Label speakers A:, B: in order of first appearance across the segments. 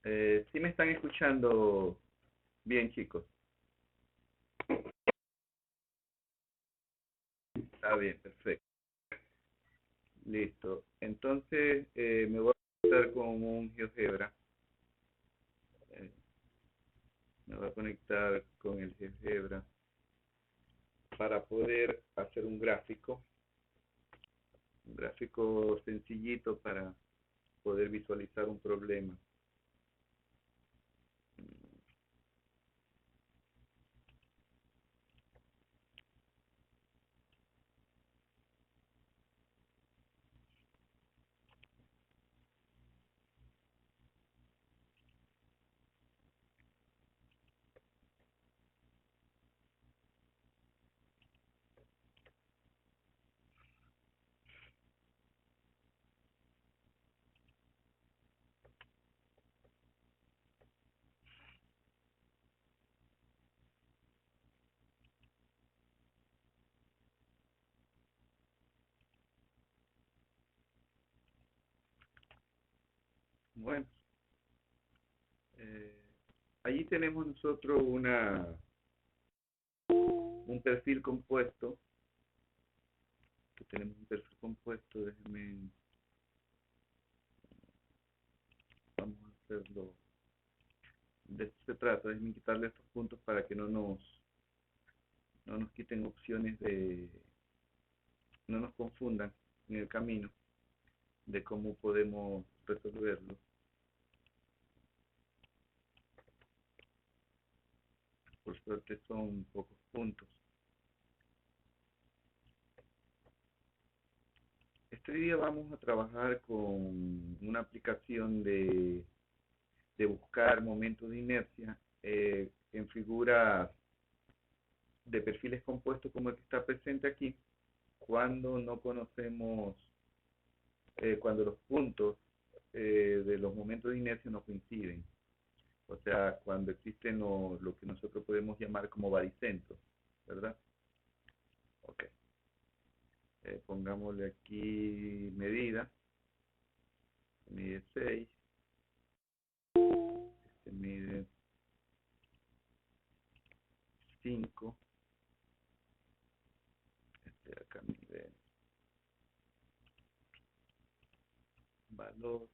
A: ¿Sí me están escuchando bien, chicos? Está bien, perfecto. Listo. Entonces, me voy a conectar con un GeoGebra. Eh, Me voy a conectar con el GeoGebra para poder hacer un gráfico sencillito para poder visualizar un problema. Bueno, eh, allí tenemos nosotros un perfil compuesto. Que tenemos un perfil compuesto. Vamos a hacerlo. De esto se trata, déjenme quitarle estos puntos para que no nos quiten opciones no nos confundan en el camino de cómo podemos resolverlo. Por suerte son pocos puntos. Este día vamos a trabajar con una aplicación de buscar momentos de inercia en figuras de perfiles compuestos como el que está presente aquí, cuando no conocemos, cuando los puntos de los momentos de inercia no coinciden. O sea, cuando existen lo que nosotros podemos llamar como baricentros, ¿verdad? Ok. Pongámosle aquí medida, mide 6, este mide 5, este de acá mide valor,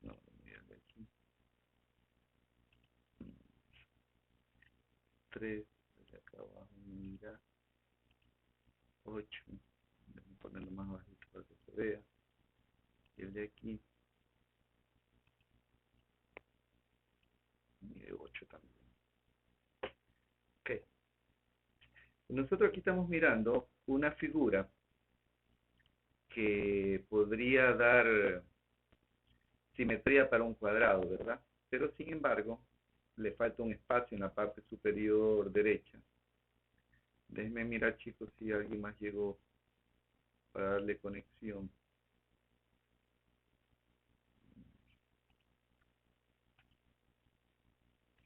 A: no, mide de aquí, 3, de acá abajo mira 8, vamos a ponerlo más bajito para que se vea, y el de aquí mide 8 también. Ok, nosotros aquí estamos mirando una figura que podría dar simetría para un cuadrado, ¿verdad? Pero sin embargo, le falta un espacio en la parte superior derecha. Déjenme mirar, chicos, si alguien más llegó para darle conexión.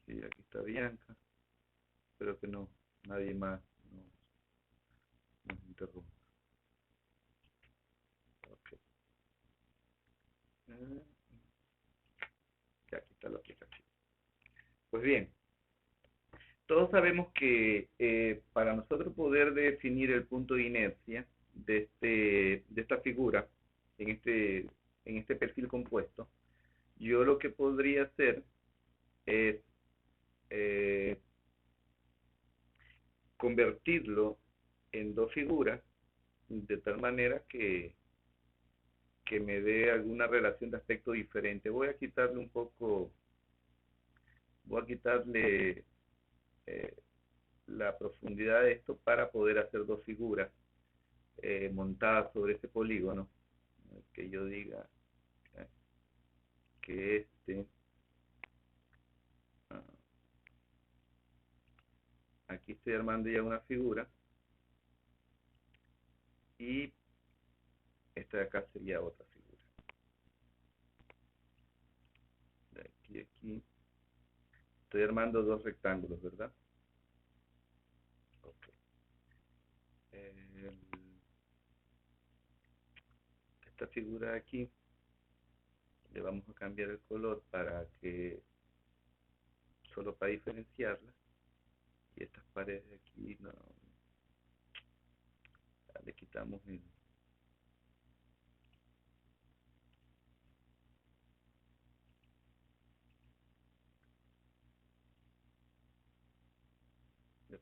A: Sí, aquí está Bianca. Espero que nadie más nos interrumpa. Ok. Ya aquí está la aplicación. Pues bien, todos sabemos que para nosotros poder definir el punto de inercia de esta figura, en este, en este perfil compuesto, yo lo que podría hacer es eh, convertirlo en dos figuras de tal manera que me dé alguna relación de aspecto diferente. Voy a quitarle eh, la profundidad de esto para poder hacer dos figuras montadas sobre ese polígono. Que yo diga eh, que ah, aquí estoy armando ya una figura y esta de acá sería otra figura. De aquí a aquí. Estoy armando dos rectángulos, ¿verdad? Okay. Esta figura de aquí Le vamos a cambiar el color para que, solo para diferenciarla. Y estas paredes de aquí, no, le quitamos le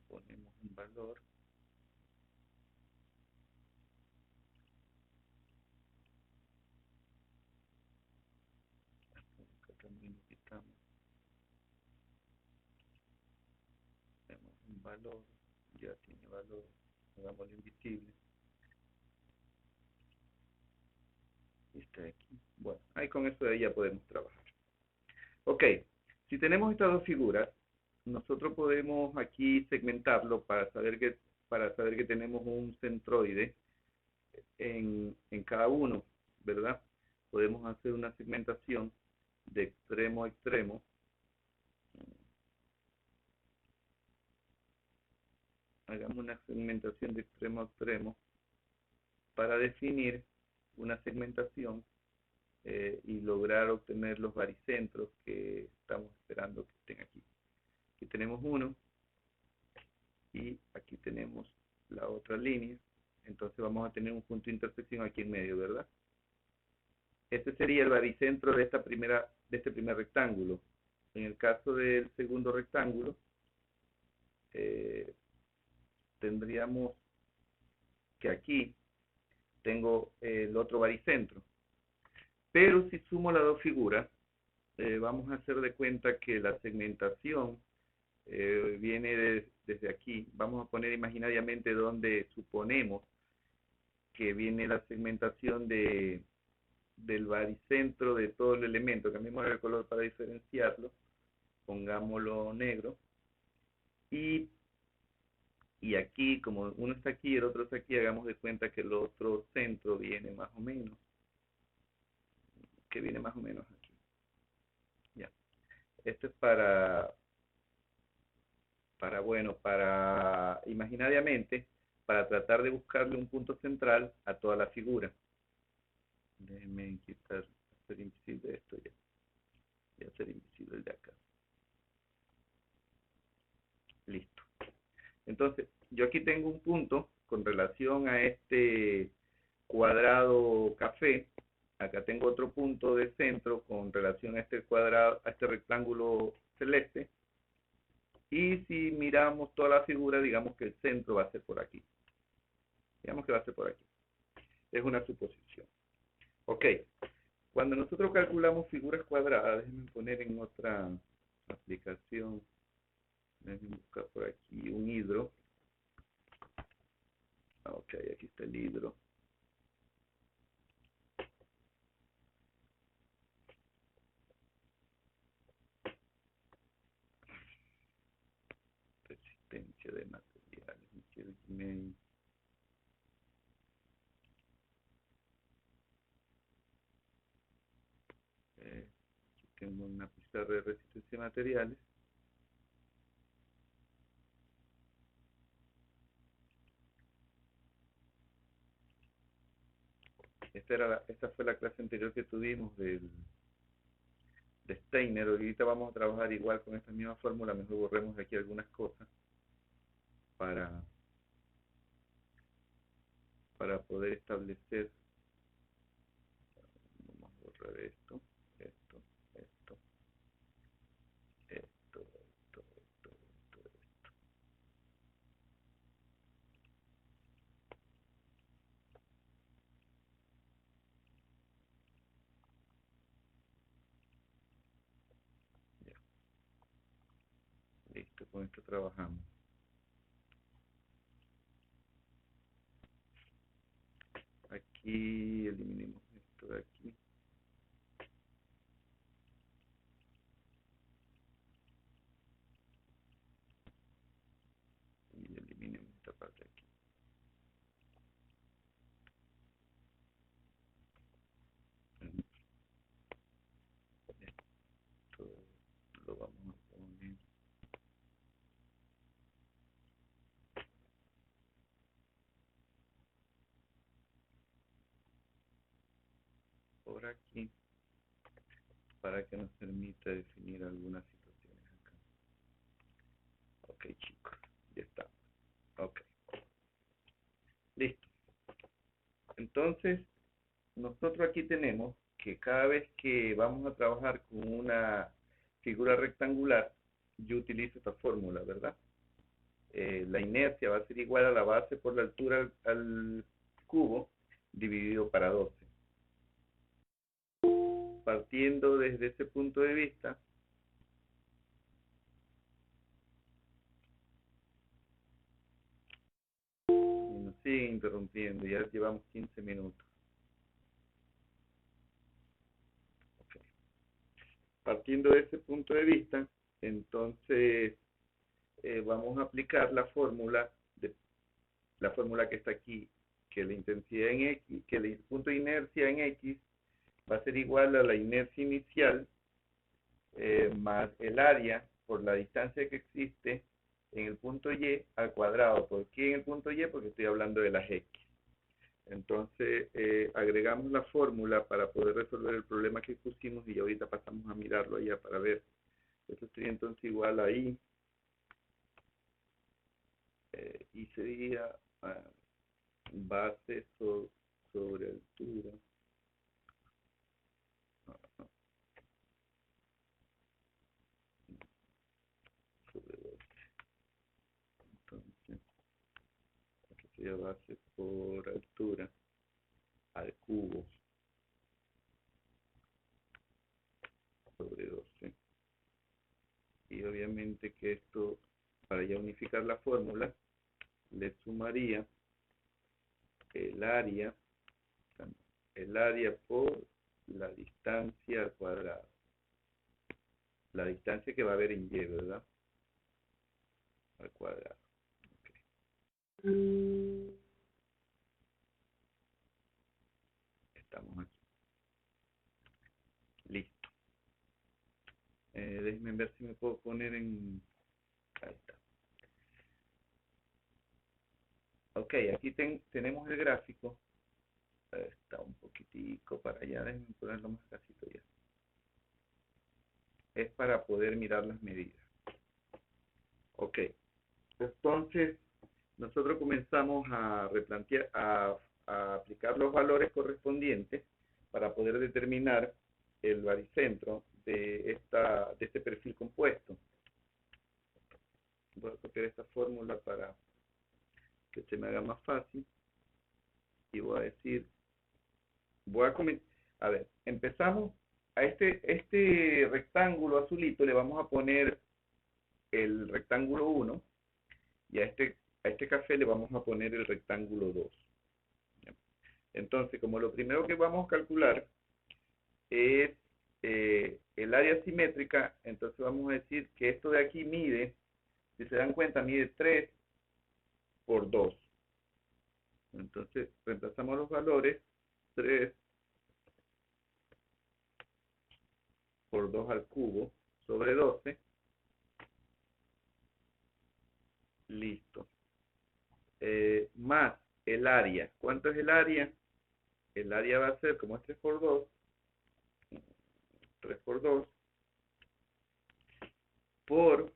A: ponemos un valor. Acá también le quitamos, tenemos un valor, ya tiene valor, hagámoslo invisible. Y está aquí. Bueno, ahí con eso de ahí ya podemos trabajar. Ok, si tenemos estas dos figuras, nosotros podemos aquí segmentarlo para saber que tenemos un centroide en cada uno, ¿verdad? Podemos hacer una segmentación de extremo a extremo. Hagamos una segmentación de extremo a extremo para definir una segmentación y lograr obtener los baricentros que estamos esperando que estén aquí. Aquí tenemos uno y aquí tenemos la otra línea. Entonces vamos a tener un punto de intersección aquí en medio, ¿verdad? Este sería el baricentro de este primer rectángulo. En el caso del segundo rectángulo, eh, tendríamos que aquí tengo el otro baricentro. Pero si sumo las dos figuras, vamos a hacer de cuenta que la segmentación viene desde aquí. Vamos a poner imaginariamente donde suponemos que viene la segmentación del baricentro de todo el elemento. Cambiemos el color para diferenciarlo. Pongámoslo negro. Y aquí, como uno está aquí y el otro está aquí, hagamos de cuenta que el otro centro viene más o menos, que viene más o menos aquí. Ya. Esto es para imaginariamente, para tratar de buscarle un punto central a toda la figura. Déjenme quitar, hacer invisible esto ya. Y hacer invisible el de acá. Listo. Entonces, yo aquí tengo un punto con relación a este cuadrado café. Acá tengo otro punto de centro con relación a este cuadrado, a este rectángulo celeste. Y si miramos toda la figura, digamos que el centro va a ser por aquí. Digamos que va a ser por aquí. Es una suposición. Ok. Cuando nosotros calculamos figuras cuadradas, déjenme poner en otra aplicación. Déjenme buscar por aquí un hidro. Ok, aquí está el hidro. Resistencia de materiales. Aquí tengo una pizarra de resistencia de materiales. Esta fue la clase anterior que tuvimos de Steiner. Ahorita vamos a trabajar igual con esta misma fórmula. Mejor borremos aquí algunas cosas para poder establecer. Vamos a borrar esto, esto, esto, esto, esto, esto, esto. Ya, listo, con esto trabajamos. Aquí eliminemos esto de aquí. Y eliminemos esta parte de aquí. Esto lo vamos a poner por aquí. para que nos permita definir algunas situaciones acá. Ok, chicos, ya está. Ok, listo. Entonces, nosotros aquí tenemos que cada vez que vamos a trabajar con una figura rectangular, yo utilizo esta fórmula, ¿verdad? La inercia va a ser igual a la base por la altura al cubo dividido para 12. Partiendo desde ese punto de vista, y nos sigue interrumpiendo, ya llevamos 15 minutos. Okay. Partiendo de ese punto de vista, entonces vamos a aplicar la fórmula que está aquí, que la intensidad en X, que el punto de inercia en X va a ser igual a la inercia inicial más el área por la distancia que existe en el punto Y al cuadrado. ¿Por qué en el punto Y? Porque estoy hablando de las X. Entonces, agregamos la fórmula para poder resolver el problema que pusimos y ahorita pasamos a mirarlo allá para ver. Esto sería entonces igual a I. Y sería base sobre altura. Sobre 12. Entonces, aquí sería base por altura al cubo sobre 12. Y obviamente que esto, para ya unificar la fórmula, le sumaría el área, por la distancia al cuadrado. La distancia que va a haber en Y, ¿verdad? Al cuadrado. Okay. Estamos aquí. Listo. Déjenme ver si me puedo poner en... Ahí está. Ok, aquí tenemos el gráfico. Está un poquitico para allá. Déjenme ponerlo más casito ya. Es para poder mirar las medidas. Ok. Entonces, nosotros comenzamos a replantear, a aplicar los valores correspondientes para poder determinar el baricentro de este perfil compuesto. Voy a copiar esta fórmula para que se me haga más fácil y voy a decir, a ver, empezamos a este rectángulo azulito le vamos a poner el rectángulo 1 y a este café le vamos a poner el rectángulo 2. Entonces, como lo primero que vamos a calcular es el área simétrica, entonces vamos a decir que esto de aquí mide, si se dan cuenta, mide 3 por 2. Entonces, reemplazamos los valores, 3 por 2 al cubo sobre 12. Listo. Más el área. ¿Cuánto es el área? El área va a ser, como es 3 por 2, 3 por 2, por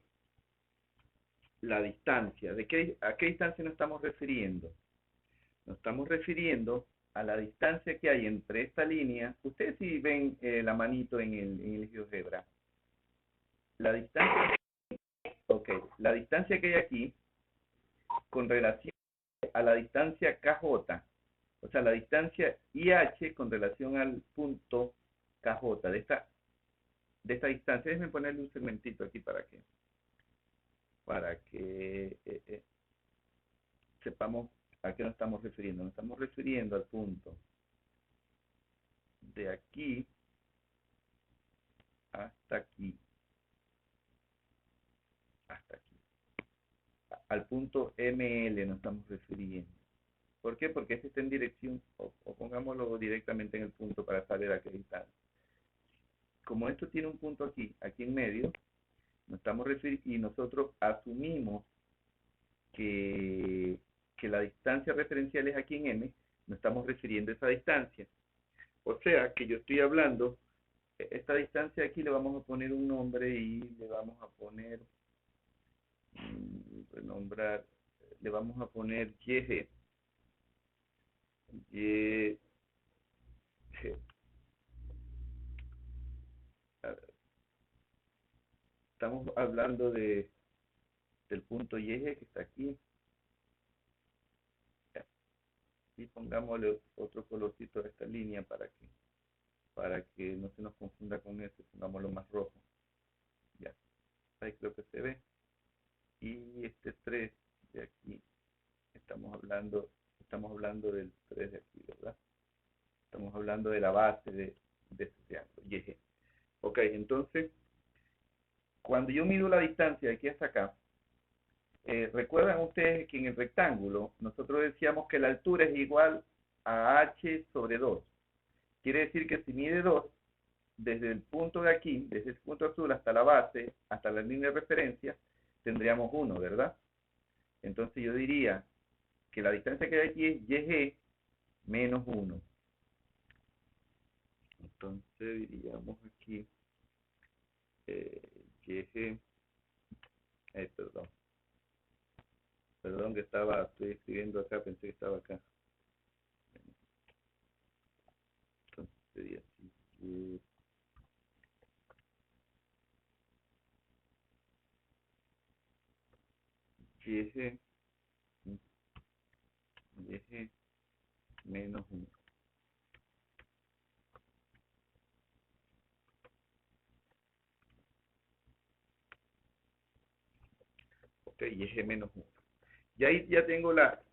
A: la distancia. ¿A qué distancia nos estamos refiriendo? Nos estamos refiriendo a la distancia que hay entre esta línea. Ustedes si ven la manito en el GeoGebra. La distancia, okay, la distancia que hay aquí con relación a la distancia KJ, o sea, la distancia IH con relación al punto KJ de esta distancia. Déjenme ponerle un segmentito aquí para que sepamos a qué nos estamos refiriendo. Nos estamos refiriendo al punto de aquí hasta aquí. Hasta aquí. Al punto ML nos estamos refiriendo. ¿Por qué? Porque este está en dirección, o pongámoslo directamente en el punto para saber a qué distancia. Como esto tiene un punto aquí en medio, nos estamos refiriendo y nosotros asumimos que la distancia referencial es aquí en M, nos estamos refiriendo a esa distancia. O sea que yo estoy hablando esta distancia aquí le vamos a poner un nombre y le vamos a poner, renombrar, le vamos a poner YG. YG. Estamos hablando del punto YG que está aquí. Y pongámosle otro colorcito a esta línea para que no se nos confunda con este, pongámoslo más rojo. Ya, ahí creo que se ve. Y este 3 de aquí, estamos hablando del 3 de aquí, ¿verdad? Estamos hablando de la base de este triángulo, YG. Ok, entonces, cuando yo mido la distancia de aquí hasta acá, recuerdan ustedes que en el rectángulo nosotros decíamos que la altura es igual a h sobre 2. Quiere decir que si mide 2, desde el punto de aquí, desde el punto azul hasta la base, hasta la línea de referencia, tendríamos 1, ¿verdad? Entonces yo diría que la distancia que hay aquí es YG menos 1. Entonces diríamos aquí YG, perdón que estoy escribiendo acá, pensé que estaba acá. Entonces sería así, YG menos 1. Ok, YG menos 1. Y ahí ya tengo la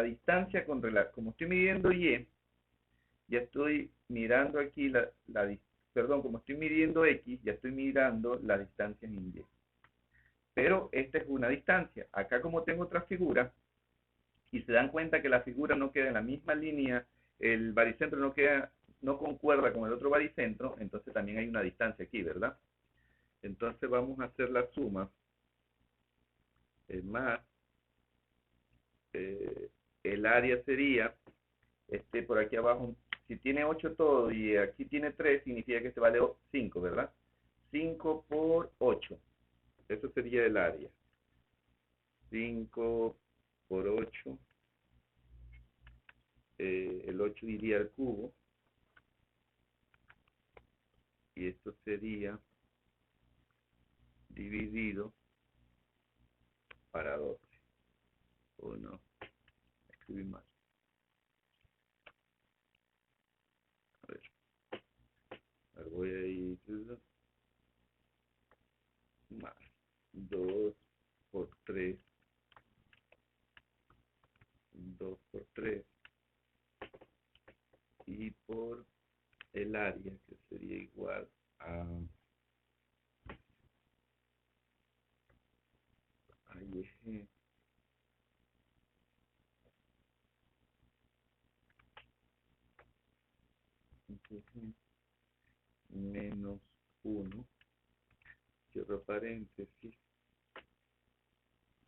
A: distancia como estoy midiendo Y, ya estoy mirando aquí perdón, como estoy midiendo X, ya estoy mirando las distancias en Y. Pero esta es una distancia. Acá como tengo otra figura, y se dan cuenta que la figura no queda en la misma línea, el baricentro no concuerda con el otro baricentro, entonces también hay una distancia aquí, ¿verdad? Entonces vamos a hacer la suma, más el área sería, por aquí abajo, si tiene 8 todo y aquí tiene 3, significa que este vale 5, ¿verdad? 5 por 8, eso sería el área. 5 por 8, el 8 iría al cubo, y esto sería dividido para 12. O no, escribí mal. A ver, voy a ir más 2 por 3, 2 por 3, y por el área, que sería igual a YG menos 1, cierro paréntesis,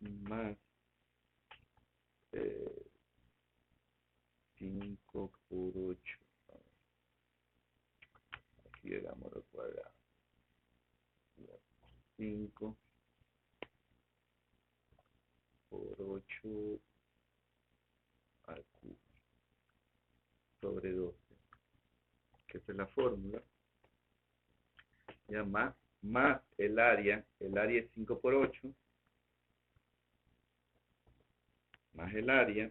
A: más 5 por 8. Aquí hagamos al cuadrado. 5 por 8 al cubo sobre 12, que esa es la fórmula. Ya más el área es 5 por 8, más el área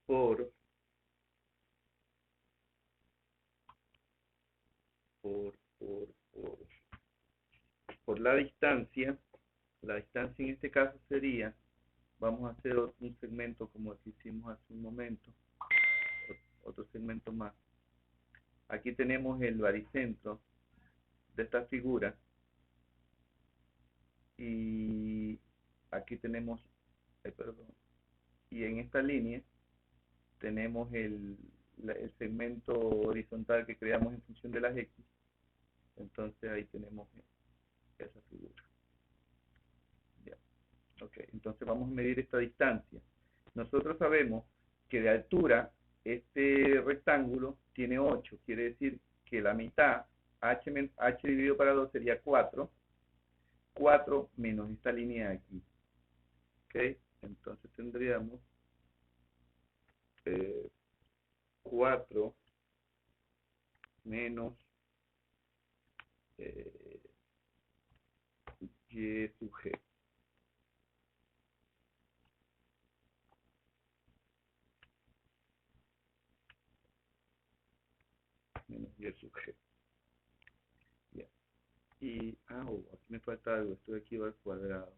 A: por por, por, por, por la distancia en este caso sería, vamos a hacer un segmento como el que hicimos hace un momento, otro segmento más. Aquí tenemos el baricentro de esta figura, y aquí tenemos, perdón, y en esta línea tenemos el segmento horizontal que creamos en función de las X, entonces ahí tenemos esa figura. Ya. Ok, entonces vamos a medir esta distancia. Nosotros sabemos que de altura este rectángulo tiene 8, quiere decir que la mitad, h dividido para 2 sería 4, 4 menos esta línea de aquí, ¿ok? Entonces tendríamos 4 menos y sub g. Menos y sub g. Ya. Y, aquí me falta algo, esto de aquí va al cuadrado.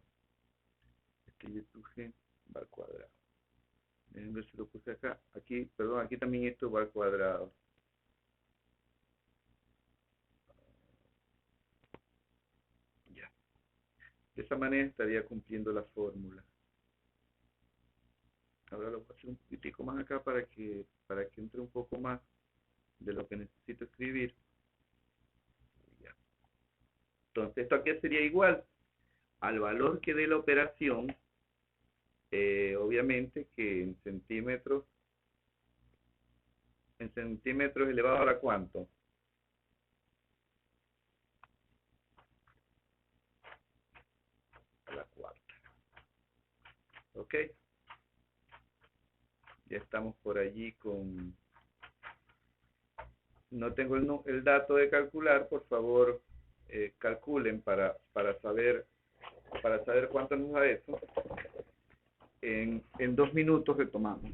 A: Este y sub g va al cuadrado. Déjenme ver si lo puse acá. Aquí, perdón, aquí también esto va al cuadrado. Ya. De esa manera estaría cumpliendo la fórmula. Ahora lo voy a hacer un poquitico más acá para que entre un poco más de lo que necesito escribir. Ya. Entonces, esto aquí sería igual al valor que dé la operación, obviamente que en centímetros elevado a la cuánto. A la cuarta. ¿Ok? Ya estamos por allí con... No tengo el dato de calcular, por favor, calculen para saber cuánto nos da eso. En 2 minutos retomamos.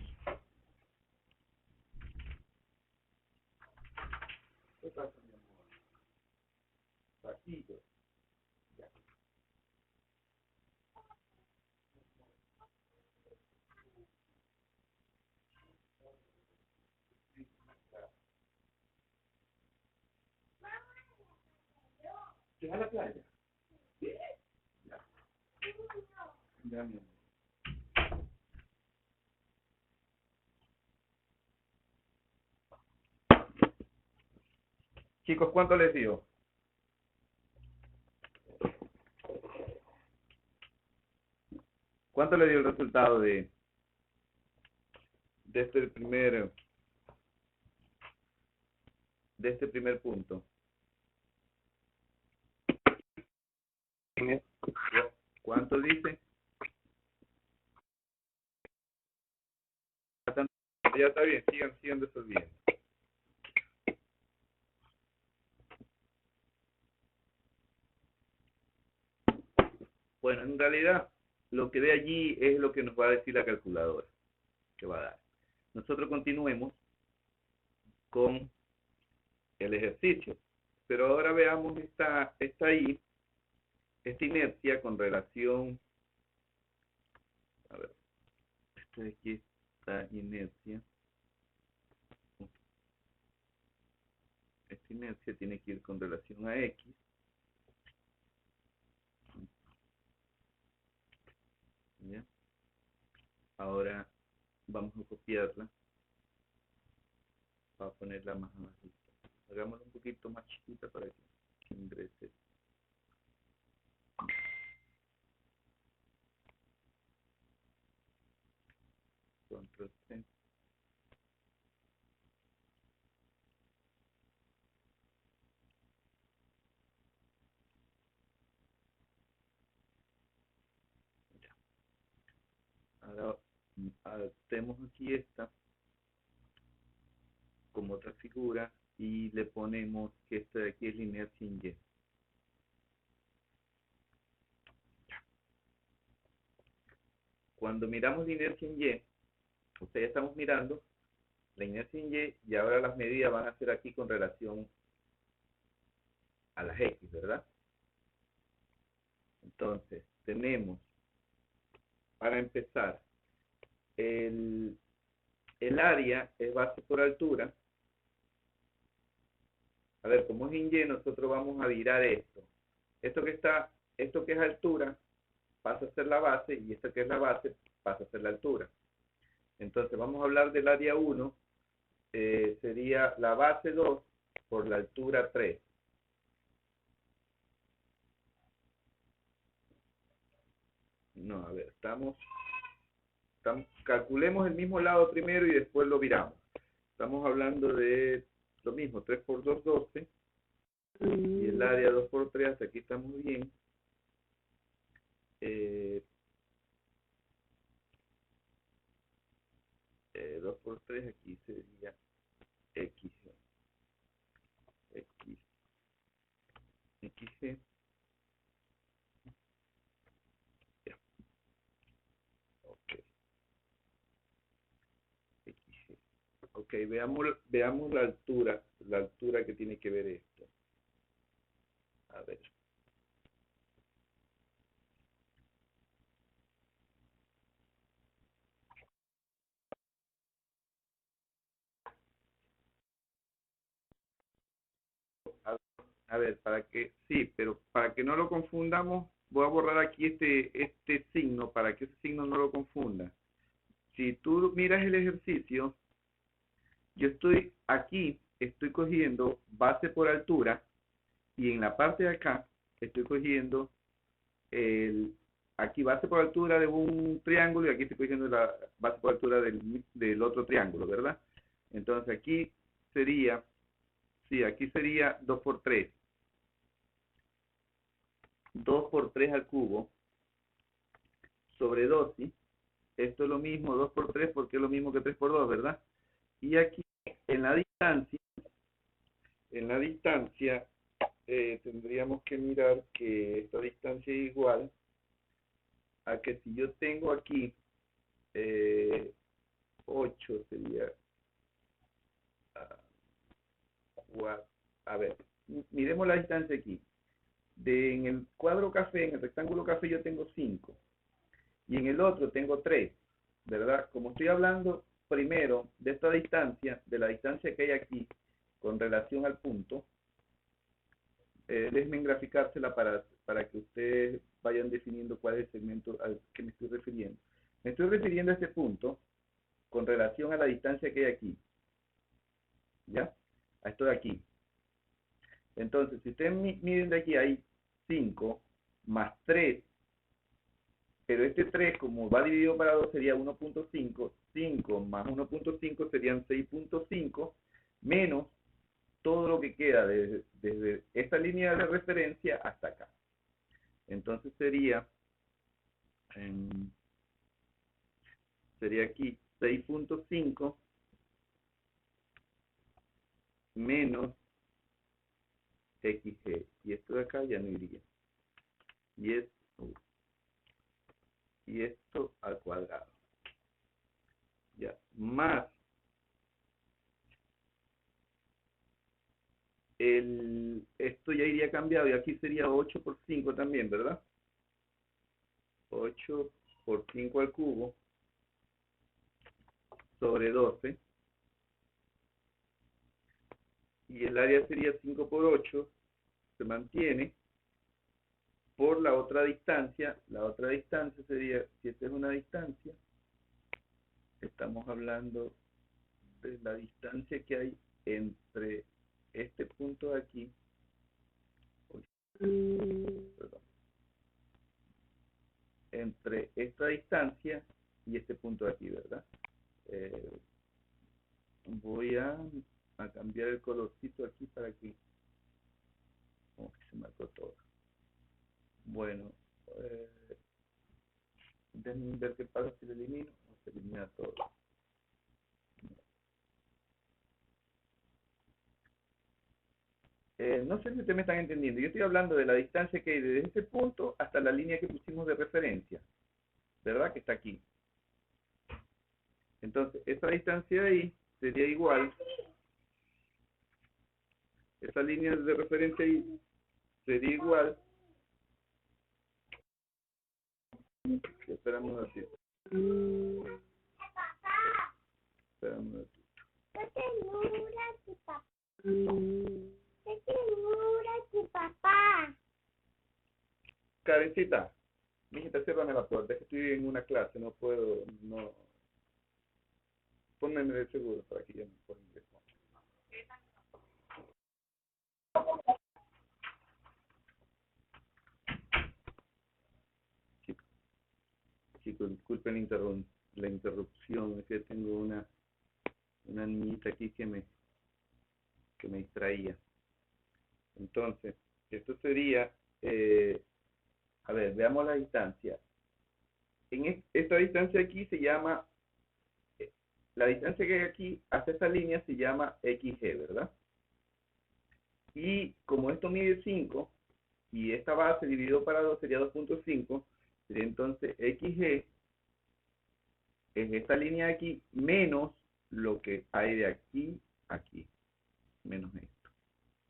A: ¿Qué pasa, mi amor? Vacío. Ya. ¿Llega a la playa? Sí. Ya. Ya, mi amor. Chicos, ¿cuánto les dio? ¿Cuánto le dio el resultado de este primer punto? ¿Cuánto dice? Ya está bien, sigan resolviendo. Bueno, en realidad lo que ve allí es lo que nos va a decir la calculadora que va a dar. Nosotros continuemos con el ejercicio, pero ahora veamos esta inercia con relación, a ver, esta de aquí está inercia. Esta inercia tiene que ir con relación a X. ¿Ya? Ahora vamos a copiarla para ponerla más abajito. Hagámosla un poquito más chiquita para que ingrese. Control C. Ahora adaptemos aquí esta como otra figura y le ponemos que esta de aquí es la inercia en Y. Cuando miramos la inercia en Y, ustedes estamos mirando la inercia en Y ahora las medidas van a ser aquí con relación a las X, ¿verdad? Entonces, tenemos, para empezar, el área es base por altura. A ver, como es en Y, nosotros vamos a virar esto. Esto que es altura, pasa a ser la base, y esto que es la base, pasa a ser la altura. Entonces, vamos a hablar del área 1, sería la base 2 por la altura 3. No, a ver, calculemos el mismo lado primero y después lo viramos. estamos hablando de lo mismo, 3 por 2, 12. Y el área 2 por 3, hasta aquí estamos bien. 2 por 3 aquí sería X, X, XG. Ya, ok, XG. Ok, veamos la altura que tiene que ver esto. A ver. A ver, pero para que no lo confundamos, voy a borrar aquí este signo para que ese signo no lo confunda. Si tú miras el ejercicio, yo estoy aquí, estoy cogiendo base por altura y en la parte de acá estoy cogiendo aquí base por altura de un triángulo y aquí estoy cogiendo la base por altura del otro triángulo, ¿verdad? Entonces aquí sería, sí, aquí sería 2 por 3. 2 por 3 al cubo sobre 2, ¿sí? Esto es lo mismo, 2 por 3 porque es lo mismo que 3 por 2, ¿verdad? Y aquí en la distancia tendríamos que mirar que esta distancia es igual a que si yo tengo aquí 8 sería a ver, miremos la distancia aquí. En el cuadro café, en el rectángulo café yo tengo 5 y en el otro tengo 3, ¿verdad? Como estoy hablando primero de esta distancia, de la distancia que hay aquí con relación al punto, déjenme graficársela para que ustedes vayan definiendo cuál es el segmento al que me estoy refiriendo. Me estoy refiriendo a este punto con relación a la distancia que hay aquí, ¿ya? A esto de aquí. Entonces, si ustedes miden de aquí, hay 5 más 3, pero este 3, como va dividido para 2, sería 1.5, 5 más 1.5 serían 6.5, menos todo lo que queda desde esta línea de referencia hasta acá. Entonces sería aquí 6.5 menos XG. Y esto de acá ya no iría. Y esto al cuadrado. Ya, más esto ya iría cambiado y aquí sería 8 por 5 también, ¿verdad? 8 por 5 al cubo sobre 12 y el área sería 5 por 8, se mantiene por la otra distancia sería, si esta es una distancia, estamos hablando de la distancia que hay entre este punto de aquí, perdón, entre esta distancia y este punto de aquí, ¿verdad? Voy a cambiar el colorcito aquí para que, como que se marcó todo. Bueno, déjenme ver qué pasa si lo elimino. No, se elimina todo. No sé si ustedes me están entendiendo. Yo estoy hablando de la distancia que hay desde este punto hasta la línea que pusimos de referencia, ¿verdad? Que está aquí. Entonces, esa distancia de ahí sería igual, esa línea de referencia ahí sería igual, esperamos un ratito, esperamos un ratito. ¡Qué ternura tu papá! ¡Qué ternura tu papá! Karencita, mijita, ciérrame la puerta, es que estoy en una clase, no puedo, no. Pónganme de seguro para que ya me pueda ingresar. Chicos, disculpen la interrupción, es que tengo una una niñita aquí que me distraía. Entonces, esto sería, a ver, veamos la distancia. Esta distancia aquí se llama, la distancia que hay aquí hacia esta línea se llama XG, ¿verdad? Y como esto mide 5 y esta base dividido para 2 sería 2.5, sería entonces XG es esta línea de aquí menos lo que hay de aquí a aquí, menos esto.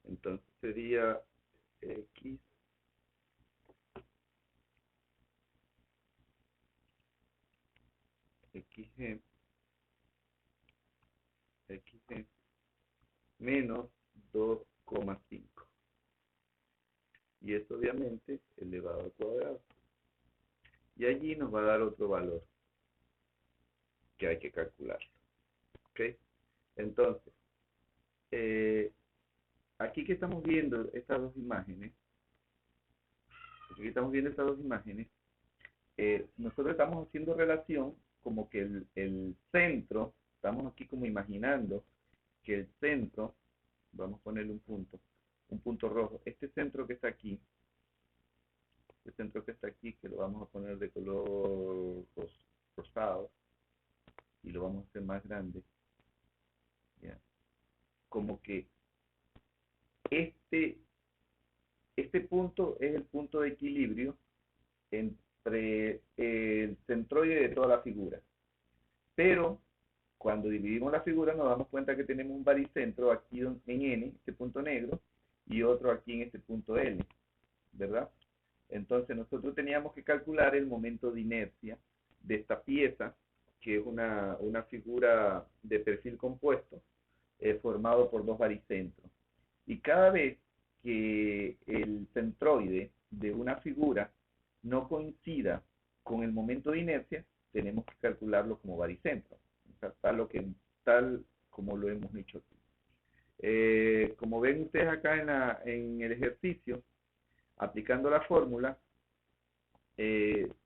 A: Entonces sería X XG XG menos 2,5. Y esto obviamente elevado al cuadrado. Y allí nos va a dar otro valor que hay que calcular. ¿Ok? Entonces, eh, aquí que estamos viendo estas dos imágenes, nosotros estamos haciendo relación como que el centro, estamos aquí como imaginando que el centro, vamos a ponerle un punto rojo, este centro que está aquí, que lo vamos a poner de color rosado y lo vamos a hacer más grande, ¿ya? Como que este, este punto es el punto de equilibrio entre el centroide de toda la figura. Pero cuando dividimos la figura nos damos cuenta que tenemos un baricentro aquí en N, este punto negro, y otro aquí en este punto L, ¿verdad? Entonces nosotros teníamos que calcular el momento de inercia de esta pieza, que es una figura de perfil compuesto, formado por dos baricentros. Y cada vez que el centroide de una figura no coincida con el momento de inercia, tenemos que calcularlo como baricentro, o sea, tal como lo hemos hecho aquí. Como ven ustedes acá en el ejercicio, aplicando la fórmula,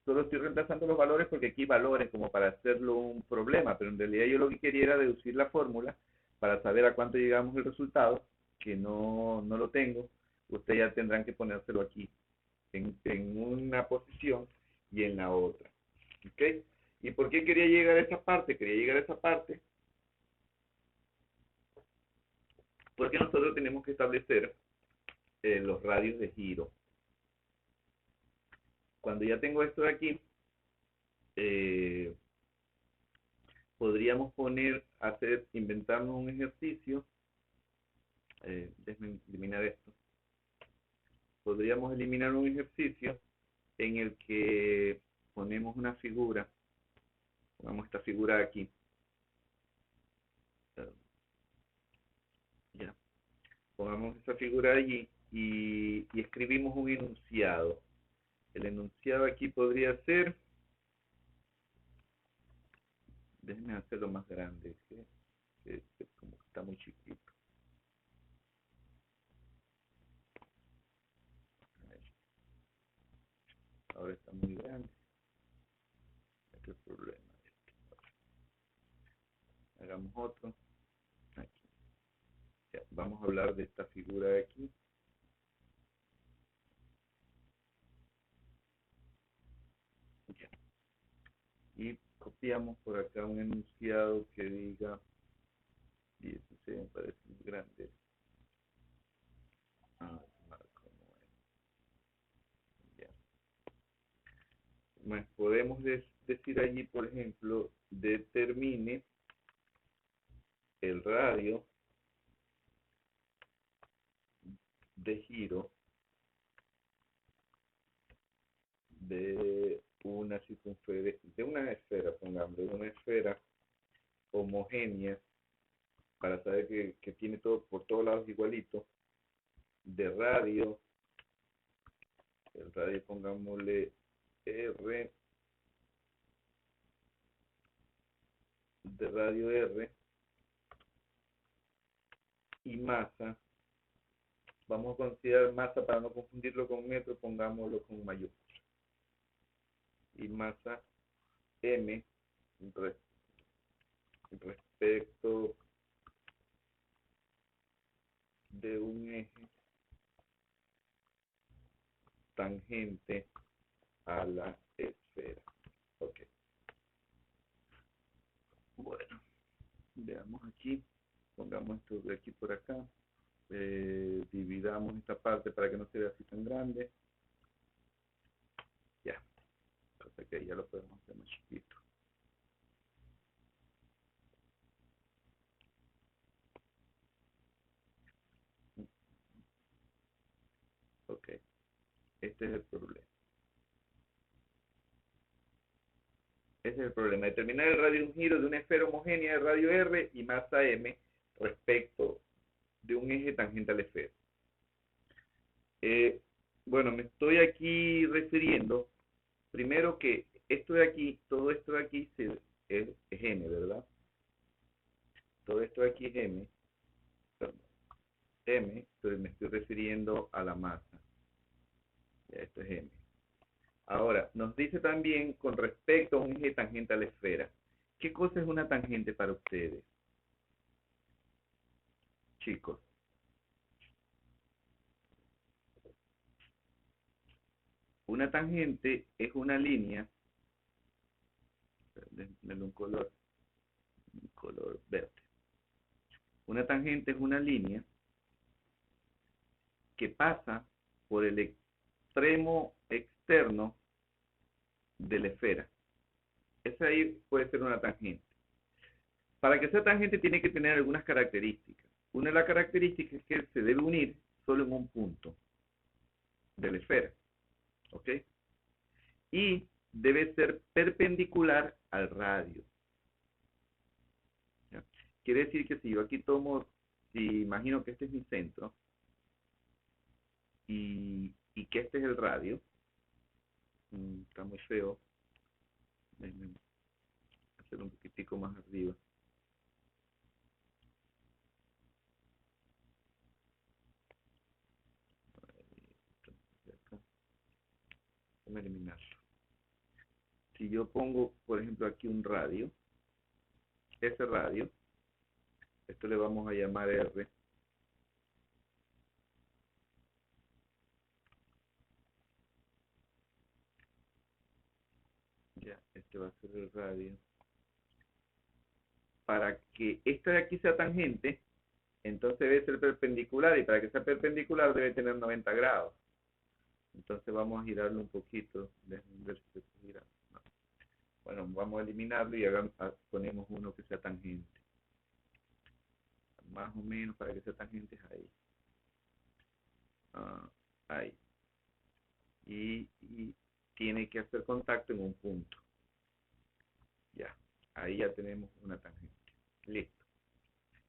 A: solo estoy reemplazando los valores porque aquí hay valores como para hacerlo un problema, pero en realidad yo lo que quería era deducir la fórmula para saber a cuánto llegamos el resultado, que no lo tengo. Ustedes ya tendrán que ponérselo aquí en una posición y en la otra. ¿Ok? ¿Y por qué quería llegar a esa parte? Quería llegar a esa parte porque nosotros tenemos que establecer los radios de giro. Cuando ya tengo esto de aquí, eh, podríamos inventarnos un ejercicio, déjenme eliminar esto, podríamos eliminar un ejercicio en el que ponemos una figura, pongamos esta figura aquí, ya, pongamos esta figura allí y escribimos un enunciado. El enunciado aquí podría ser, déjenme hacerlo más grande, que como que está muy chiquito. Ahora está muy grande. Este es el problema. Hagamos otro. Aquí. Ya, vamos a hablar de esta figura de aquí. Ya. Y copiamos por acá un enunciado que diga, y este se me parece muy grande. Marco no es. Ya. Más podemos decir allí, por ejemplo, determine el radio de giro de una circunferencia, de una esfera, pongamos, de una esfera homogénea, para saber que tiene todo por todos lados igualito, de radio, el radio pongámosle R, de radio R, y masa, vamos a considerar masa para no confundirlo con metro, pongámoslo con mayúscula, y masa M respecto de un eje tangente a la esfera. Ok. Bueno, veamos aquí. Pongamos esto de aquí por acá. Dividamos esta parte para que no se vea así tan grande. Ya. Cosa que ya lo podemos hacer más chiquito. Ok. Este es el problema. Ese es el problema. Determinar el radio de un giro de una esfera homogénea de radio R y masa M respecto de un eje tangente a la esfera. Bueno, me estoy aquí refiriendo, primero que esto de aquí, todo esto de aquí es M, ¿verdad? Todo esto de aquí es M, perdón, M, entonces me estoy refiriendo a la masa. Ya, esto es M. Ahora, nos dice también con respecto a un eje tangente a la esfera. ¿Qué cosa es una tangente para ustedes, chicos? Una tangente es una línea, denle un color verde. Una tangente es una línea que pasa por el extremo externo de la esfera. Esa ahí puede ser una tangente. Para que sea tangente tiene que tener algunas características. Una de las características es que se debe unir solo en un punto de la esfera. ¿Ok? Y debe ser perpendicular al radio. ¿Ya? Quiere decir que si yo aquí tomo, si imagino que este es mi centro y que este es el radio, está muy feo, déjenme hacerlo un poquitico más arriba. Déjame eliminarlo. Si yo pongo, por ejemplo, aquí un radio, ese radio, esto le vamos a llamar R. Ya, este va a ser el radio. Para que esta de aquí sea tangente, entonces debe ser perpendicular, y para que sea perpendicular debe tener 90 grados. Entonces vamos a girarlo un poquito. Déjenme ver si se gira. No. Bueno, vamos a eliminarlo y ponemos uno que sea tangente. Más o menos para que sea tangente es ahí. Ahí. Y tiene que hacer contacto en un punto. Ya, ahí ya tenemos una tangente. Listo.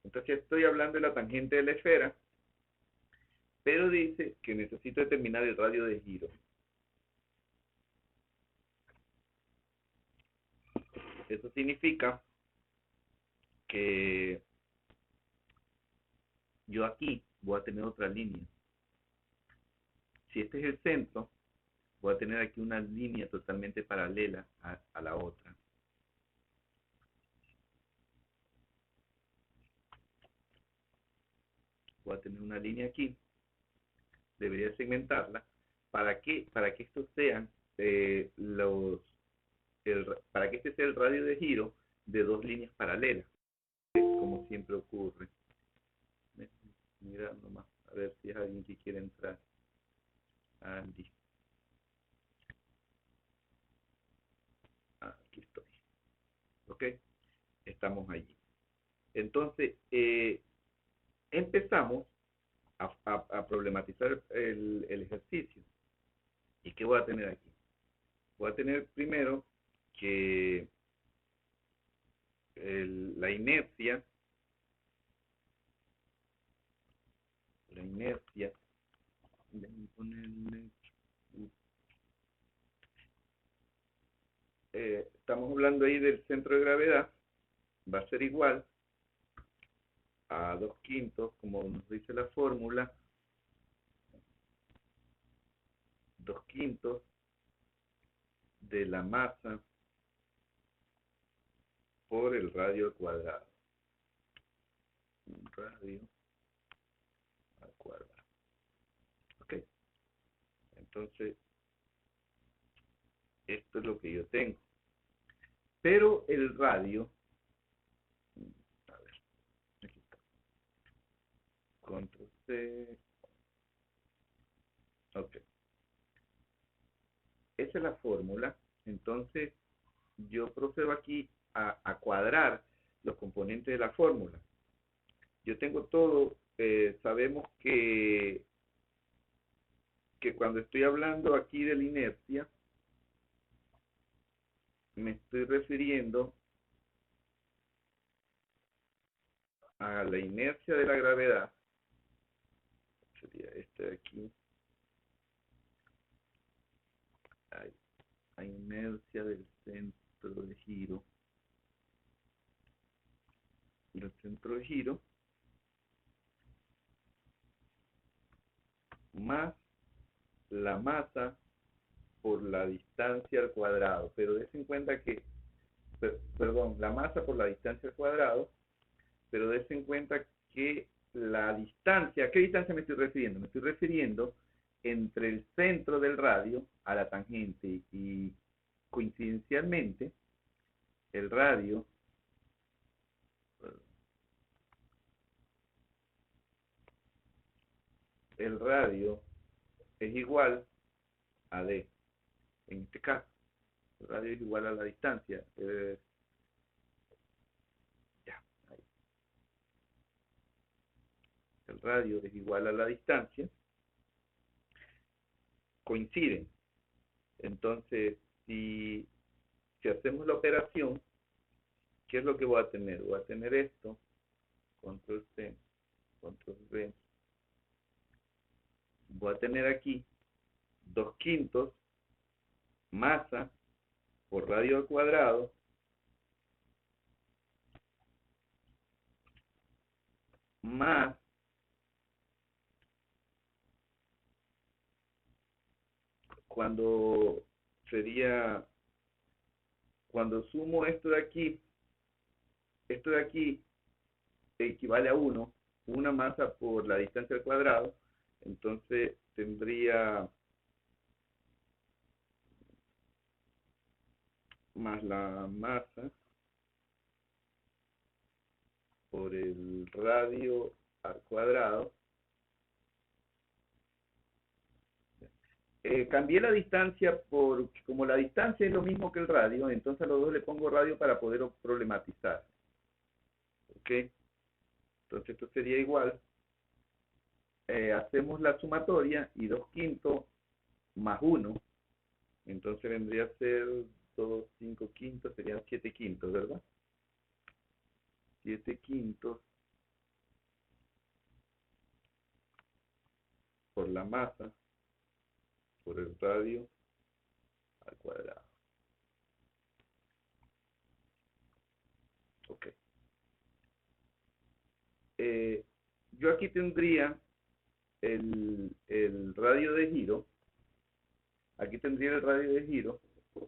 A: Entonces estoy hablando de la tangente de la esfera, pero dice que necesito determinar el radio de giro. Eso significa que yo aquí voy a tener otra línea. Si este es el centro, voy a tener aquí una línea totalmente paralela a la otra. Voy a tener una línea aquí. Debería segmentarla. ¿Para qué? Para que estos sean para que este sea el radio de giro de dos líneas paralelas, como siempre ocurre. Mira nomás, a ver si es alguien que quiere entrar. Andy. Aquí estoy. ¿Ok? Estamos allí. Entonces, empezamos a problematizar el ejercicio. ¿Y qué voy a tener aquí? Voy a tener primero que la inercia, déjenme ponerle, estamos hablando ahí del centro de gravedad, va a ser igual a 2/5, como nos dice la fórmula, 2/5 de la masa por el radio al cuadrado. Un radio al Entonces, esto es lo que yo tengo. Pero el radio, a ver, aquí está, control C, ok, esa es la fórmula. Entonces, yo procedo aquí a cuadrar los componentes de la fórmula. Yo tengo todo, sabemos que cuando estoy hablando aquí de la inercia, me estoy refiriendo a la inercia de la gravedad, sería este de aquí, a inercia del centro de giro, del centro de giro, más la masa por la distancia al cuadrado, pero des en cuenta que, perdón, la masa por la distancia al cuadrado, pero des en cuenta que la distancia, ¿a qué distancia me estoy refiriendo? Me estoy refiriendo entre el centro del radio a la tangente y coincidencialmente el radio es igual a D. En este caso, el radio es igual a la distancia. Ya, ahí. El radio es igual a la distancia. Coinciden. Entonces, si hacemos la operación, ¿qué es lo que voy a tener? Voy a tener esto, control C, control V. Voy a tener aquí 2/5 masa por radio al cuadrado más cuando sería, cuando sumo esto de aquí equivale a 1, una masa por la distancia al cuadrado, entonces tendría más la masa por el radio al cuadrado. Cambié la distancia porque como la distancia es lo mismo que el radio, entonces a los dos le pongo radio para poder problematizar. ¿Ok? Entonces esto sería igual. Hacemos la sumatoria y 2/5 más 1, entonces vendría a ser 2, 5/5, serían 7/5, ¿verdad? 7/5 por la masa por el radio al cuadrado. Ok. Yo aquí tendría el radio de giro. Aquí tendría el radio de giro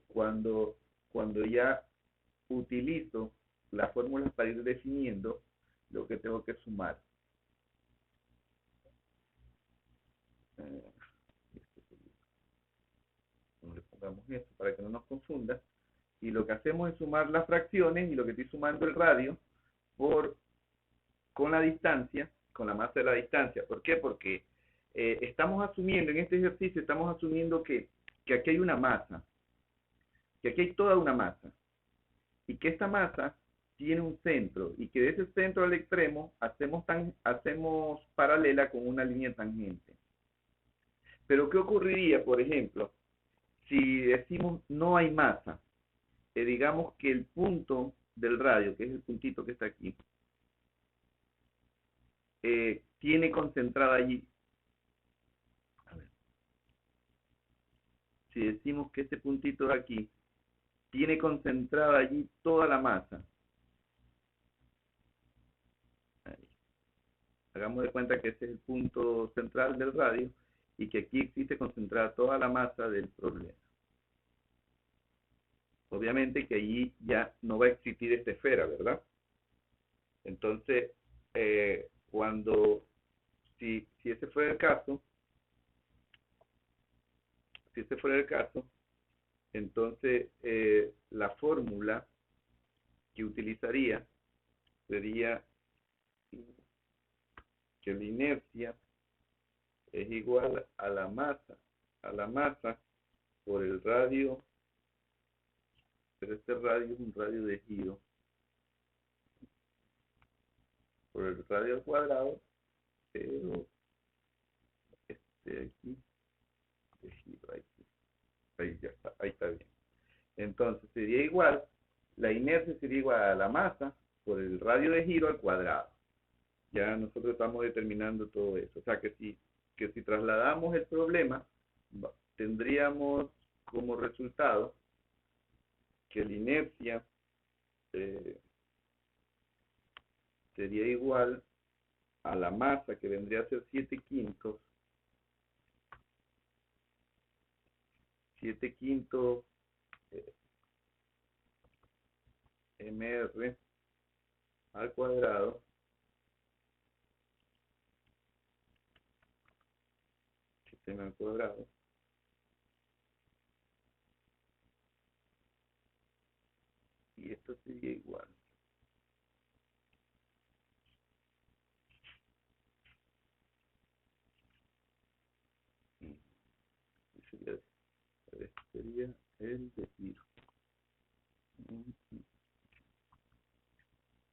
A: cuando ya utilizo las fórmulas para ir definiendo lo que tengo que sumar. No le pongamos esto para que no nos confunda. Y lo que hacemos es sumar las fracciones y lo que estoy sumando el radio por, con la distancia, con la masa de la distancia. ¿Por qué? Porque estamos asumiendo, en este ejercicio estamos asumiendo que aquí hay una masa, que aquí hay toda una masa, y que esta masa tiene un centro, y que de ese centro al extremo hacemos paralela con una línea tangente. Pero ¿qué ocurriría, por ejemplo, si decimos no hay masa? Digamos que el punto del radio, que es el puntito que está aquí, tiene concentrada allí, a ver, si decimos que este puntito de aquí tiene concentrada allí toda la masa, ahí, hagamos de cuenta que ese es el punto central del radio y que aquí existe concentrada toda la masa del problema. Obviamente que allí ya no va a existir esta esfera, ¿verdad? Entonces, si ese fue el caso, si ese fuera el caso, entonces la fórmula que utilizaría sería que la inercia es igual a la masa por el radio, pero este radio es un radio de giro, por el radio al cuadrado, pero aquí, de giro, ahí ya está, ahí está bien. Entonces sería igual, la inercia sería igual a la masa por el radio de giro al cuadrado. Ya nosotros estamos determinando todo eso. O sea que si trasladamos el problema, tendríamos como resultado que la inercia sería igual a la masa, que vendría a ser 7 quintos eh, mr al cuadrado, sistema al cuadrado, y esto sería igual. Sería el de giro.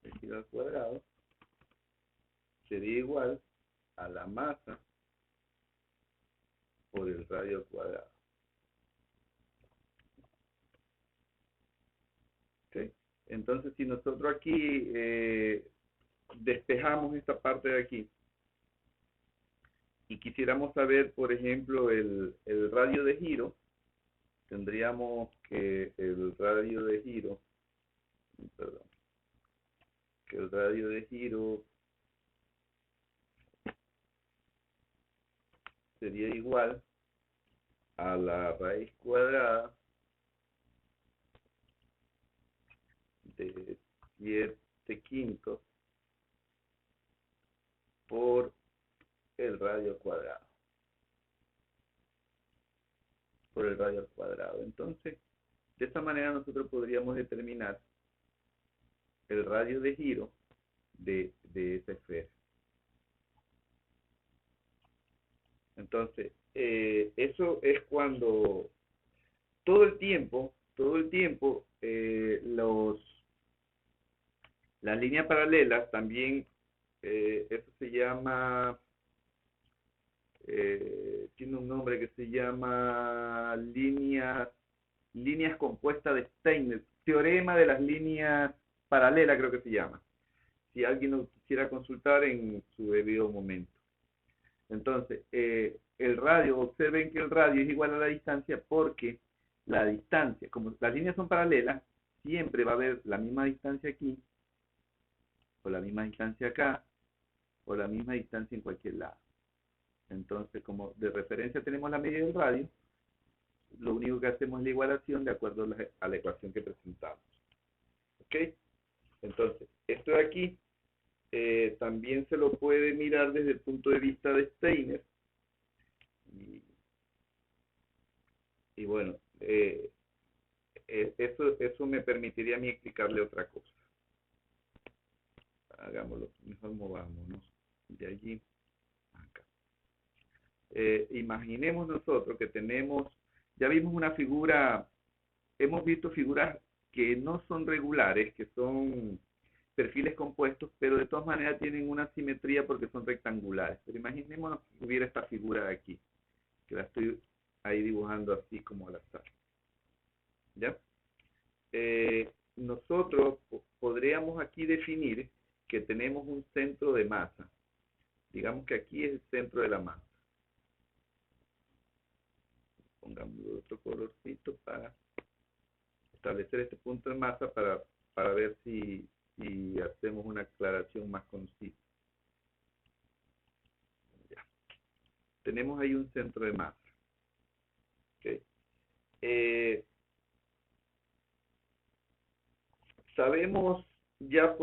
A: El giro al cuadrado sería igual a la masa por el radio al cuadrado. ¿Okay? Entonces, si nosotros aquí despejamos esta parte de aquí y quisiéramos saber, por ejemplo, el radio de giro, tendríamos que el radio de giro, perdón, que el radio de giro sería igual a la raíz cuadrada de 7 quintos por el radio cuadrado. Por el radio al cuadrado. Entonces, de esta manera nosotros podríamos determinar el radio de giro de esa esfera. Entonces, eso es cuando todo el tiempo, las líneas paralelas también, eso se llama, tiene un nombre que se llama líneas compuestas de Steiner, teorema de las líneas paralelas creo que se llama, si alguien lo quisiera consultar en su debido momento. Entonces, el radio, observen que el radio es igual a la distancia porque la distancia, como las líneas son paralelas, siempre va a haber la misma distancia aquí, o la misma distancia acá, o la misma distancia en cualquier lado. Entonces, como de referencia tenemos la medida del radio, lo único que hacemos es la igualación de acuerdo a la ecuación que presentamos. ¿Ok? Entonces, esto de aquí también se lo puede mirar desde el punto de vista de Steiner. Y bueno, eso me permitiría a mí explicarle otra cosa. Hagámoslo, mejor movámonos de allí a acá. Imaginemos nosotros que tenemos, ya vimos una figura, hemos visto figuras que no son regulares, que son perfiles compuestos, pero de todas maneras tienen una simetría porque son rectangulares. Pero imaginémonos que hubiera esta figura de aquí, que la estoy ahí dibujando así como al azar. ¿Ya? Nosotros podríamos aquí definir que tenemos un centro de masa. Digamos que aquí es el centro de la masa. Pongamos otro colorcito para establecer este punto de masa para ver si hacemos una aclaración más concisa. Ya. Tenemos ahí un centro de masa. ¿Okay? Sabemos ya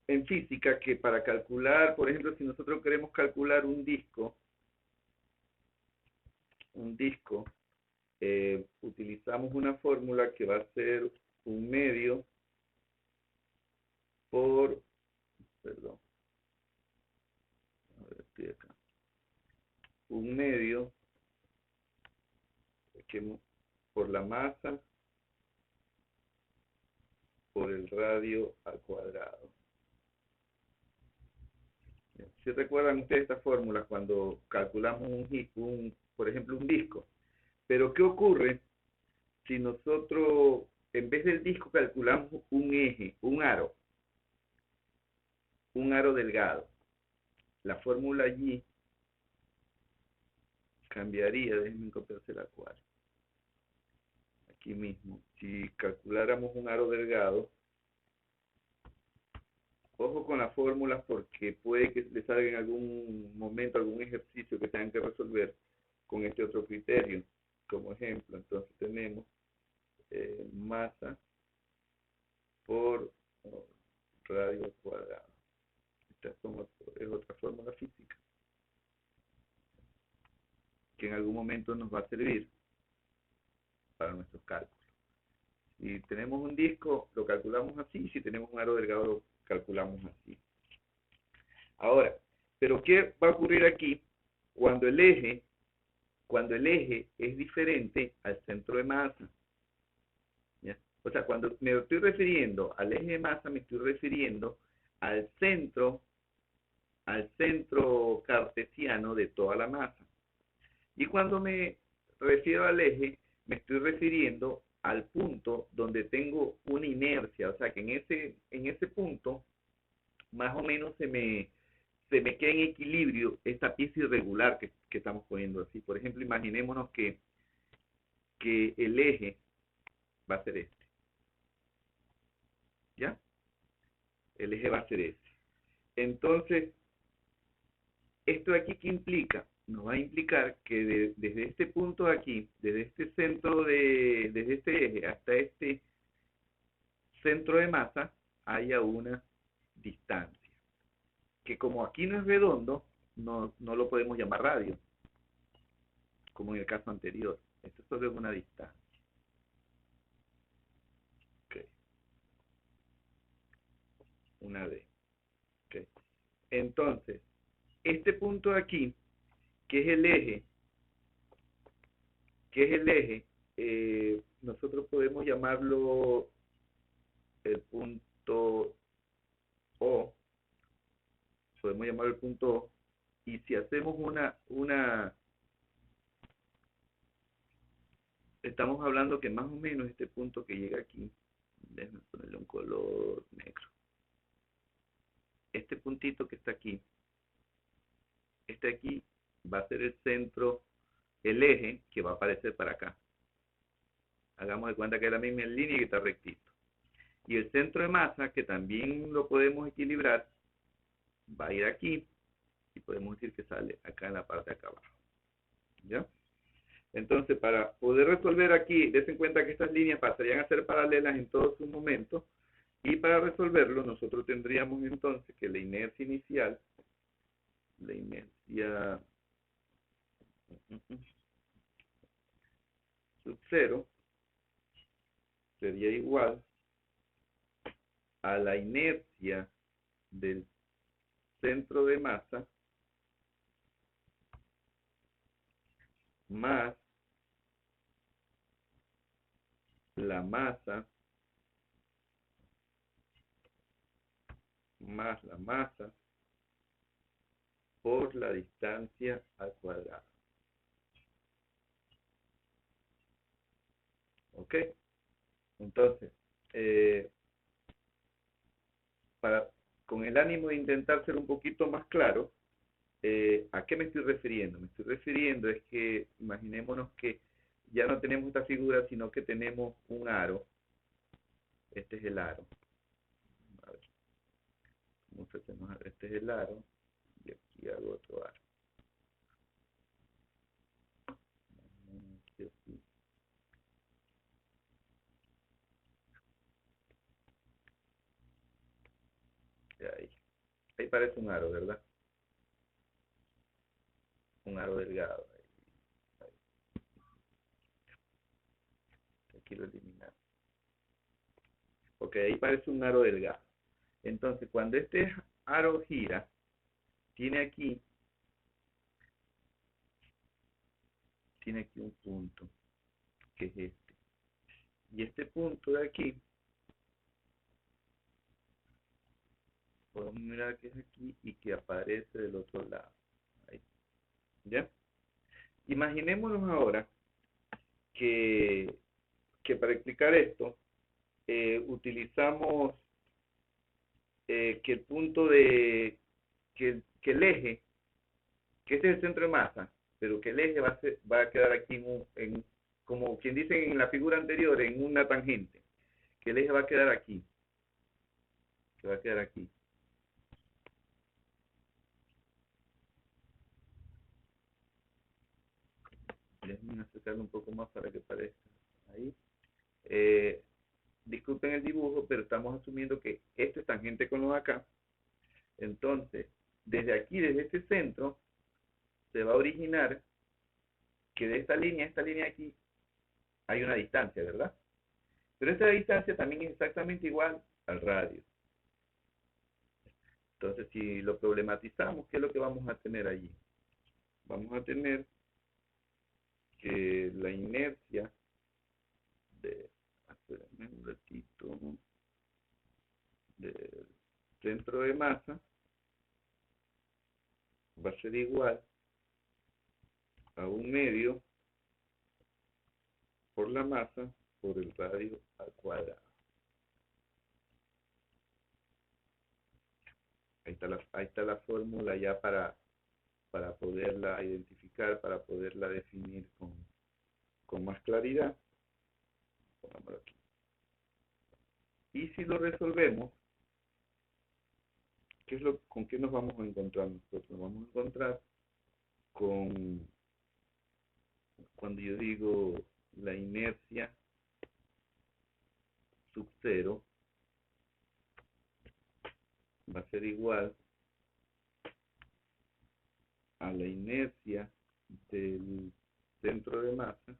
A: en física que para calcular, por ejemplo, si nosotros queremos calcular un disco utilizamos una fórmula que va a ser un medio por, perdón, a ver, estoy acá, un medio que, por la masa por el radio al cuadrado. Si recuerdan ustedes esta fórmula cuando calculamos por ejemplo, un disco. Pero ¿qué ocurre si nosotros, en vez del disco, calculamos un eje, un aro delgado? La fórmula allí cambiaría, déjenme copiársela cual. Aquí mismo, si calculáramos un aro delgado, ojo con las fórmulas porque puede que les salga en algún momento algún ejercicio que tengan que resolver con este otro criterio. Como ejemplo, entonces tenemos masa por radio al cuadrado. Esta es otra fórmula física que en algún momento nos va a servir para nuestros cálculos. Si tenemos un disco, lo calculamos así. Si tenemos un aro delgado, lo calculamos así. Ahora, ¿pero qué va a ocurrir aquí cuando el eje es diferente al centro de masa? ¿Ya? O sea, cuando me estoy refiriendo al eje de masa, me estoy refiriendo al centro cartesiano de toda la masa. Y cuando me refiero al eje, me estoy refiriendo al punto donde tengo una inercia, o sea que en ese punto más o menos se me queda en equilibrio esta pieza irregular que estamos poniendo así. Por ejemplo, imaginémonos que el eje va a ser este, ¿ya? El eje va a ser este. Entonces, ¿esto de aquí qué implica? Nos va a implicar que desde este punto de aquí, desde este desde este eje hasta este centro de masa, haya una distancia. Que como aquí no es redondo, no lo podemos llamar radio, como en el caso anterior. Esto solo es una distancia. Okay. Una D. Okay. Entonces, este punto de aquí, que es el eje, nosotros podemos llamarlo el punto O, podemos llamarlo el punto O, y si hacemos estamos hablando que más o menos este punto que llega aquí, déjenme ponerle un color negro, este puntito que está aquí, este aquí va a ser el centro, el eje que va a aparecer para acá. Hagamos de cuenta que es la misma línea y que está rectito. Y el centro de masa, que también lo podemos equilibrar, va a ir aquí y podemos decir que sale acá en la parte de acá abajo. ¿Ya? Entonces, para poder resolver aquí, des en cuenta que estas líneas pasarían a ser paralelas en todos sus momentos, y para resolverlo nosotros tendríamos entonces que la inercia inicial, la inercia sub 0, sería igual a la inercia del centro de masa más la masa por la distancia al cuadrado. ¿Ok? Entonces, con el ánimo de intentar ser un poquito más claro, ¿a qué me estoy refiriendo? Me estoy refiriendo es que imaginémonos que ya no tenemos esta figura, sino que tenemos un aro. Este es el aro. A ver, este es el aro y aquí hago otro aro. Ahí parece un aro, ¿verdad? Un aro delgado. aquí lo eliminamos. Ok, ahí parece un aro delgado. Entonces, cuando este aro gira, tiene aquí un punto, que es este. Y este punto de aquí, podemos mirar que es aquí y que aparece del otro lado. Ahí. ¿Ya? Imaginémonos ahora que, para explicar esto, utilizamos que el punto de, que el eje, que este es el centro de masa, pero que el eje va a quedar aquí como quien dice en la figura anterior, en una tangente, que el eje va a quedar aquí, que va a quedar aquí. Déjenme acercarlo un poco más para que parezca ahí. Disculpen el dibujo, pero estamos asumiendo que este es tangente con lo de acá. Entonces, desde aquí, desde este centro, se va a originar que de esta línea a esta línea aquí hay una distancia, ¿verdad? Pero esta distancia también es exactamente igual al radio. Entonces, si lo problematizamos, ¿qué es lo que vamos a tener allí? Vamos a tener que la inercia de, espérenme un ratito, del centro de masa va a ser igual a 1/2 por la masa por el radio al cuadrado. Ahí está la fórmula ya para poderla identificar, para poderla definir con más claridad. Pongámoslo aquí. Y si lo resolvemos, ¿con qué nos vamos a encontrar nosotros? Nos vamos a encontrar con, cuando yo digo la inercia sub 0 va a ser igual a la inercia del centro de masa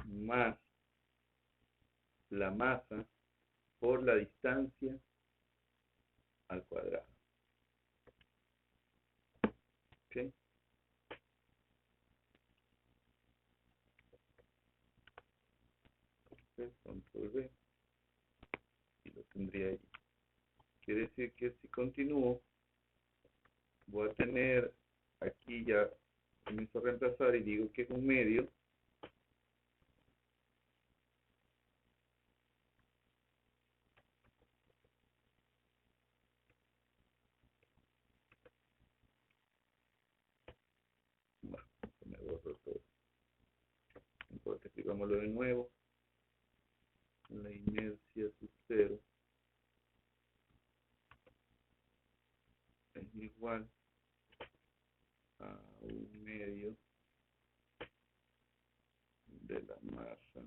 A: más la masa por la distancia al cuadrado. ¿Ok? Control V y lo tendría ahí. Quiere decir que si continúo, voy a tener aquí ya, comienzo a reemplazar y digo que es 1/2 bueno, me borro todo. No importa, escribámoslo de nuevo. La inercia sub 0 es igual a 1/2 de la masa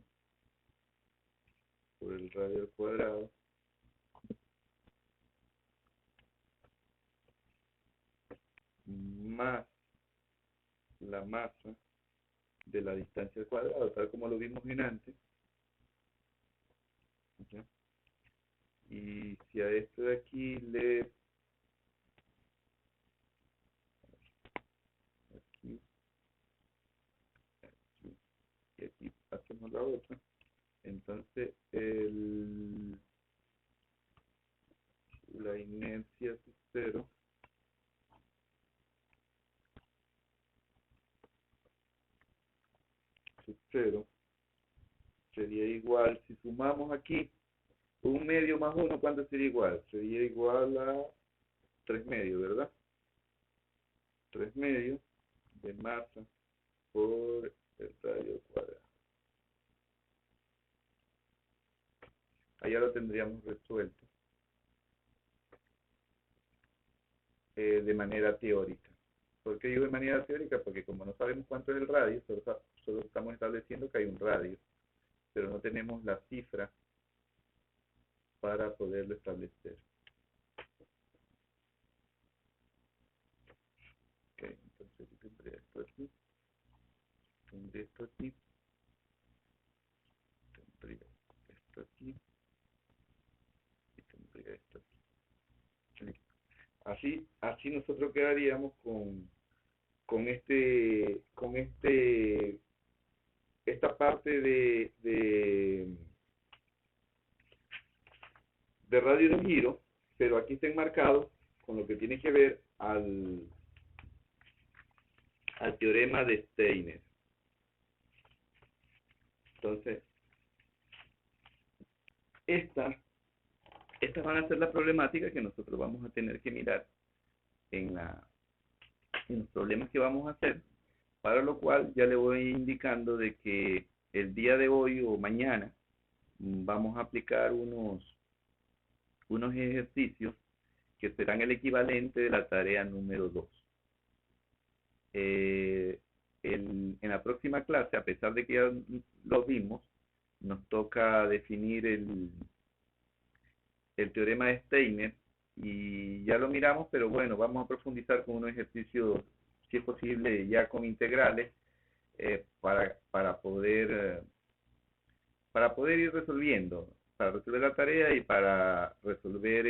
A: por el radio al cuadrado más la masa de la distancia al cuadrado, tal como lo vimos en antes. ¿Ya? Y si a esto de aquí aquí, aquí y aquí hacemos la otra, entonces la inercia sub 0 sería igual, si sumamos aquí 1/2 más 1, ¿cuánto sería igual? Sería igual a 3/2, ¿verdad? 3/2 de masa por el radio cuadrado. Allá lo tendríamos resuelto de manera teórica. ¿Por qué digo de manera teórica? Porque como no sabemos cuánto es el radio, solo estamos estableciendo que hay un radio, pero no tenemos la cifra para poderlo establecer. Ok, entonces yo tendría esto aquí. Pondré esto aquí, pondré esto aquí y pondré esto aquí. Así nosotros quedaríamos con esta parte de radio de giro, pero aquí está enmarcado con lo que tiene que ver al teorema de Steiner. Entonces, estas van a ser las problemáticas que nosotros vamos a tener que mirar en, en los problemas que vamos a hacer, para lo cual ya le voy indicando de que el día de hoy o mañana vamos a aplicar unos ejercicios que serán el equivalente de la tarea número 2. En la próxima clase, a pesar de que ya lo vimos, nos toca definir el teorema de Steiner y ya lo miramos, pero bueno, vamos a profundizar con unos ejercicios, si es posible, ya con integrales, para poder ir resolviendo, para resolver la tarea y para resolver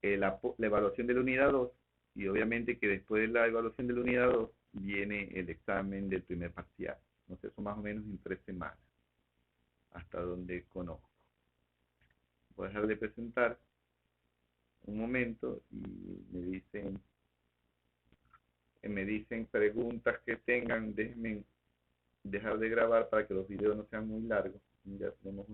A: la evaluación de la unidad 2 y obviamente que después de la evaluación de la unidad 2 viene el examen del primer parcial. No sé, eso más o menos en 3 semanas, hasta donde conozco. Voy a dejar de presentar un momento y me dicen preguntas que tengan, déjenme dejar de grabar para que los videos no sean muy largos. Ya tenemos